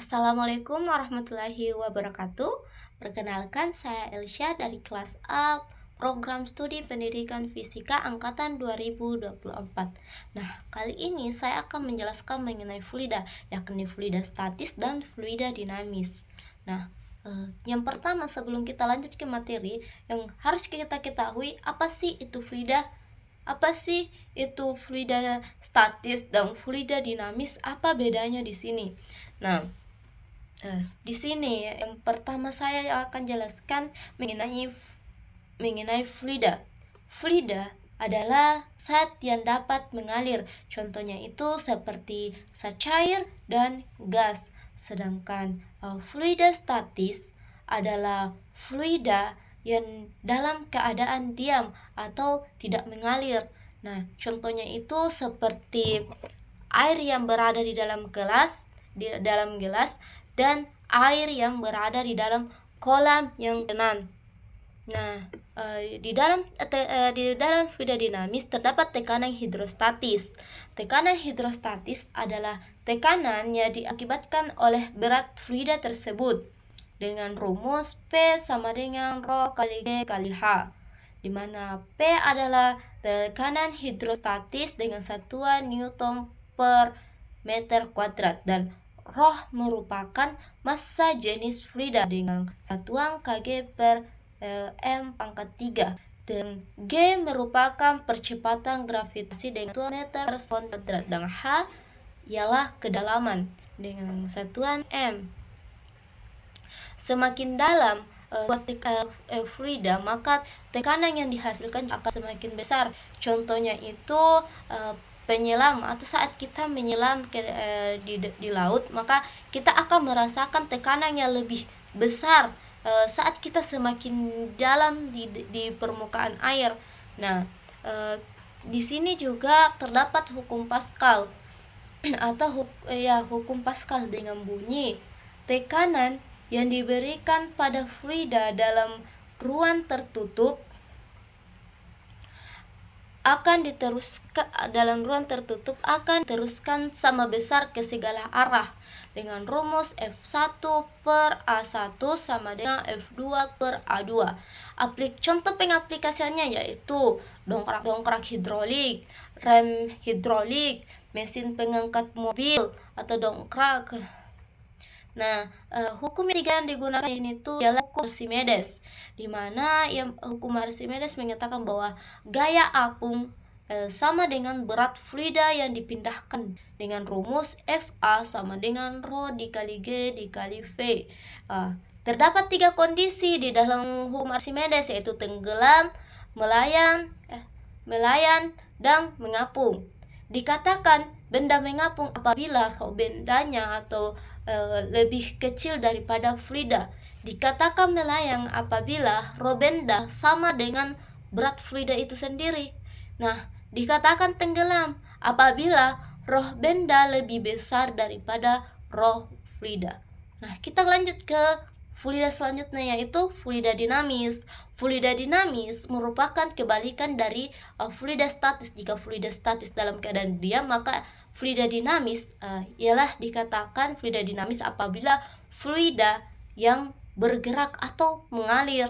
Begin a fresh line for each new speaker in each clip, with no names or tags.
Assalamualaikum warahmatullahi wabarakatuh. Perkenalkan, saya Elsha dari kelas A, program studi pendidikan fisika angkatan 2024. Nah, kali ini saya akan menjelaskan mengenai fluida, yakni fluida statis dan fluida dinamis. Nah, yang pertama sebelum kita lanjut ke materi, yang harus kita ketahui apa sih itu fluida? Apa sih itu fluida statis dan fluida dinamis? Apa bedanya di sini? Nah, di sini yang pertama saya akan jelaskan mengenai fluida. Fluida adalah zat yang dapat mengalir. Contohnya itu seperti zat cair dan gas. Sedangkan fluida statis adalah fluida yang dalam keadaan diam atau tidak mengalir. Nah, contohnya itu seperti air yang berada di dalam gelas dan air yang berada di dalam kolam yang tenang. Nah, di dalam fluida dinamis terdapat tekanan hidrostatis. Tekanan hidrostatis adalah tekanan yang diakibatkan oleh berat fluida tersebut dengan rumus P sama dengan Rho kali G kali H, di mana P adalah tekanan hidrostatis dengan satuan Newton per meter kuadrat dan Rho merupakan massa jenis fluida dengan satuan kg per m pangkat 3, dan G merupakan percepatan gravitasi dengan satuan meter per sekon kuadrat, dan H ialah kedalaman dengan satuan m. Semakin dalam fluida, maka tekanan yang dihasilkan akan semakin besar. Contohnya itu penyelam, atau saat kita menyelam di laut, maka kita akan merasakan tekanan yang lebih besar saat kita semakin dalam di permukaan air. Nah, di sini juga terdapat hukum Pascal atau hukum Pascal dengan bunyi tekanan yang diberikan pada fluida dalam ruang tertutup akan diteruskan sama besar ke segala arah dengan rumus F1 per A1 sama dengan F2 per A2. Contoh pengaplikasiannya yaitu dongkrak hidrolik, rem hidrolik, mesin pengangkat mobil atau dongkrak. Nah, hukum yang digunakan ini tuh ialah hukum Archimedes, di mana hukum Archimedes menyatakan bahwa gaya apung sama dengan berat fluida yang dipindahkan dengan rumus Fa sama dengan Rho dikali G dikali V. Terdapat 3 kondisi di dalam hukum Archimedes, yaitu tenggelam, melayang, dan mengapung. Dikatakan benda mengapung apabila rho bendanya atau lebih kecil daripada fluida. Dikatakan melayang apabila rho benda sama dengan berat fluida itu sendiri. Nah, dikatakan tenggelam apabila rho benda lebih besar daripada rho fluida. Nah, kita lanjut ke fluida selanjutnya, yaitu fluida dinamis. Fluida dinamis merupakan kebalikan dari fluida statis. Jika fluida statis dalam keadaan diam, maka fluida dinamis ialah dikatakan fluida dinamis apabila fluida yang bergerak atau mengalir.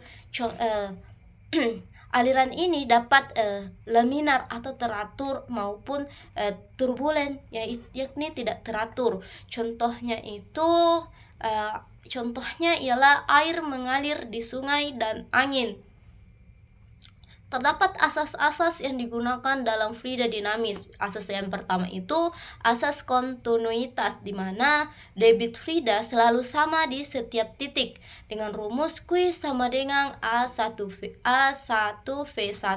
Aliran ini dapat laminar atau teratur maupun turbulen, yakni tidak teratur. Contohnya ialah air mengalir di sungai dan angin. Terdapat asas-asas yang digunakan dalam fluida dinamis. Asas yang pertama itu asas kontinuitas, di mana debit fluida selalu sama di setiap titik dengan rumus Q sama dengan A1V1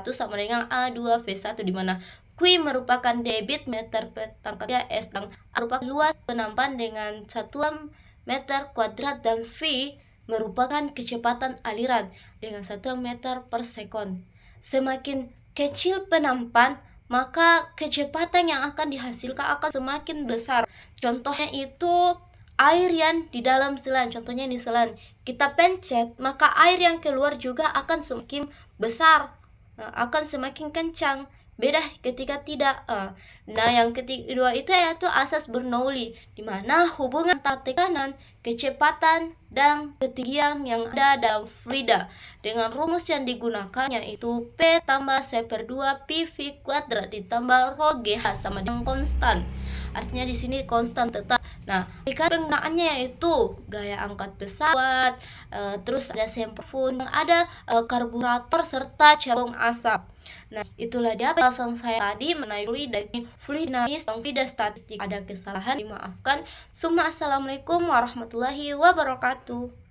sama dengan A2V1, di mana Q merupakan debit meter per pangkat 3 S dan merupakan luas penampungan dengan satuan meter kuadrat, dan V merupakan kecepatan aliran dengan satuan meter per sekon. Semakin kecil penampungan, maka kecepatan yang akan dihasilkan akan semakin besar. Contohnya itu air yang di dalam selan. Contohnya ini selan, kita pencet, maka air yang keluar juga akan semakin besar, akan semakin kencang. beda ketika tidak. Nah, yang kedua itu yaitu asas Bernoulli, di mana hubungan antara tekanan, kecepatan, dan ketinggian yang ada dalam fluida. Dengan rumus yang digunakan yaitu P tambah C/2 PV kuadrat ditambah rho GH sama dengan konstan. Artinya di sini konstan tetap. Nah, penggunaannya yaitu gaya angkat pesawat, terus ada semperfun, ada karburator serta cebong asap. Nah, itulah dia penjelasan saya tadi mengenai fluid dinamis dan fluid statistik. Ada kesalahan dimaafkan. Assalamualaikum warahmatullahi wabarakatuh.